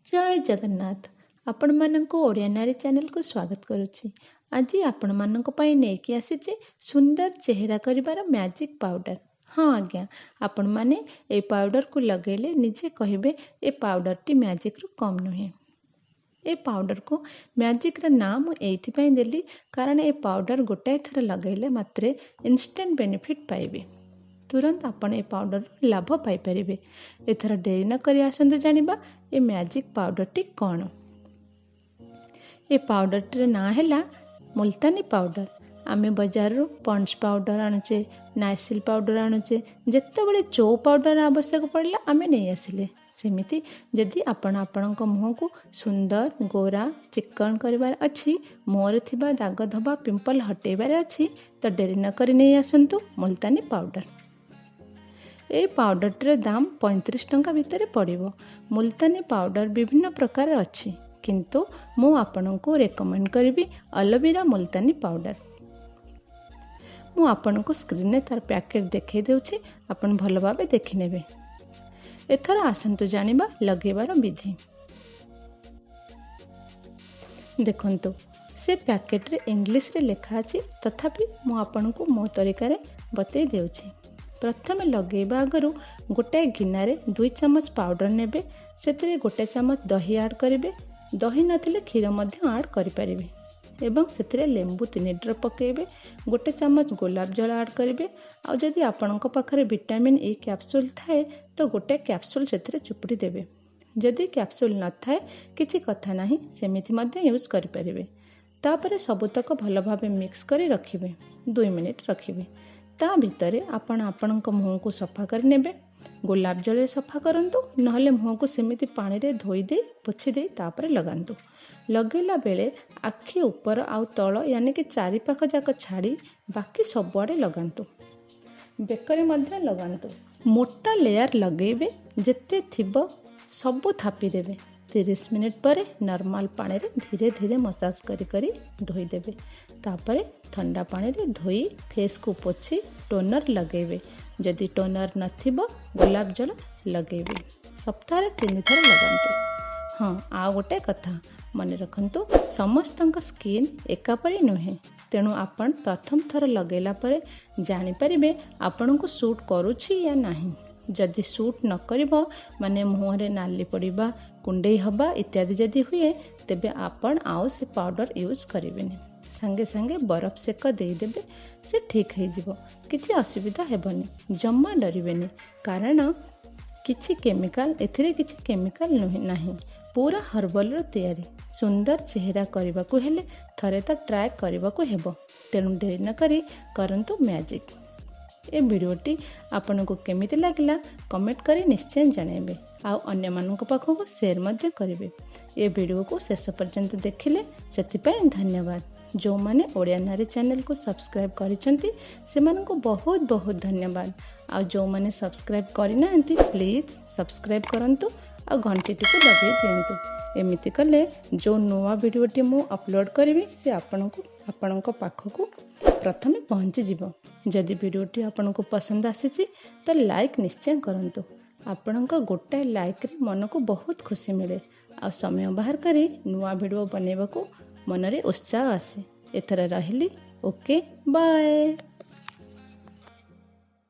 जय जगन्नाथ आपण मानक ओडिया नारी चैनल को स्वागत करुच्ची। आज आपण मानक पई नेकी आसीचे सुंदर चेहरा करिवार मैजिक पाउडर। हाँ आज्ञा, आपण माने ए पाउडर को लगेले निजे कहिबे ए पाउडर टी मैजिक रु कम नुहे। ए पाउडर को मैजिक रा नाम एइथिपई देली कारण ए पाउडर गोटाए थर लगेले मात्रे इंस्टेंट बेनिफिट पाइबे। तुरंत आपण ए पाउडर लाभ पाइपर। एथर डेरी न करी आसंतु जानिबा ए मैजिक पाउडर टी कौन। ए पाउडर टीर ना है मुल्तानी पाउडर। आमे बाजार रू पॉन्ड्स पाउडर आणुचे, नाइसिल पाउडर आणुचे, जेतेबेले जो पाउडर आवश्यक पड़ला आमे नहीं आसिले। सेमिति जदि आपण आपणक मुह को सुंदर गोरा चिक्कन करिवार अछि, मुहरे थिबा दाग धब्बा पिंपल हटेबार अछि, तो डेरी न करी नहीं आसंतु मुल्तानी पाउडर। ए पाउडर टीर दाम 35 टंका भितर पड़िबो। मुल्तानी पाउडर विभिन्न प्रकार अछि, किंतु मु आपनको रेकमेंड करिबी एलोवेरा मुल्तानी पाउडर। मु आपनको स्क्रीन ने तार पैकेट देखै देउछि, आपन भलो भाबे देखि नेबे। एथर आसंतु जानिबा लगेबार विधि। देखंतु से पैकेट रे इंग्लिश रे लिखा अछि, तथापि मु आपनको मो तरीका रे बतै देउछि। प्रथम लगेबा आगरु गोटे गिनारे 2 चम्मच पाउडर नेबे, सेतिरे गोटे चम्मच दही ऐड करिवे। दही नथिले क्षीर मध्य ऐड करि परिबे एवं सेतिरे लेंबू 3 ड्रॉप पकेबे। गोटे चम्मच गोलाप जल ऐड करिवे। आ जदि आपनक पाखरे विटामिन ई कैप्सूल थाए तो गोटे कैप्सूल सेतिरे चुपुड़ी देबे। जदि कैप्सूल न थाए किछि कथा नाही, सेमिति मध्य यूज करि परिबे। तापरे सबुतक भलो भाबे मिक्स करी रखिबे। 2 मिनिट रखिबे। ता भितरे आपण आपणक मुह को सफा कर नेबे। गोलाप जल सफा करंतु, नहले मुह को सेमिति पानी रे धोई दे पोछि दे तापरे लगांतु। लगेला बेले आखि ऊपर आउ तळ यानी कि चारि पाख जाक छाड़ी बाकी सबुआडे लगांतु। बेकरे मध्य लगांतु। मोटा लेयर लगेबे, जेते थिबो सबु थापी देबे। 30 मिनिट परे नॉर्मल पानी रे धीरे धीरे मसाज करी करी धोई देबे। तापरे ठंडा पानी रे धोई फेस को पोछि टोनर लगेबे। जदि टोनर नथिबो गोलाप जल लगेबे। सप्ताह 3 थर लगांतु। हाँ आ गोटे कथा मन रखंतु, समस्तंक स्किन एकापरी नुहे, तेणु आपण प्रथम थर लगेला परे जानि परिबे आपण को सूट करूछि या नाही। जदि सूट न करिबो माने मुह रे नाली पड़िबा, कुंडई हबा इत्यादि जदि हुए, तेबे आपण आउ से पाउडर यूज करिबेनी। संगे संगे बरफ सेक दे देबे, से ठीक है जिवो। किछि असुविधा हेबनी। जम्मा डरिबेनी, कारण किछि केमिकल एथिरे किछि केमिकल नाही। पूरा हर्बल रो तैयारी। सुंदर चेहरा करबा को हेले थरे तो ट्राई करबा को हेबो। तेणु डेरी न करी करंतु मैजिक। ए वीडियोटी आपनको केमिति लागला कमेंट करी निश्चय जणाइबे। आउ अन्य मानक पाखको शेयर मध्य करिवे। ए वीडियो को शेष पर्यंत देखिले सेतिपय धन्यवाद। जो माने ओडिया नारी चैनल को सब्सक्राइब करिसंती सेमाननको बहुत बहुत धन्यवाद। आ जो माने सब्सक्राइब करि नांती प्लीज सब्सक्राइब करंतु आ घंटीटी को दबाई दियंतु। एमिति कले जो नवा वीडियोटी मु अपलोड करिवि से आपणको पाखको प्रथमे पहुँची जिवो। जदि वीडियोटी आपनको पसंद आसीची तो लाइक निश्चय करंतु। आपणक गोटाए लाइक रे मन को बहुत खुशी मिले। आ समय बाहर करी नुआ वीडियो बनेबा को मनरे उत्साह आसे। एथरा रहिली। Okay bye.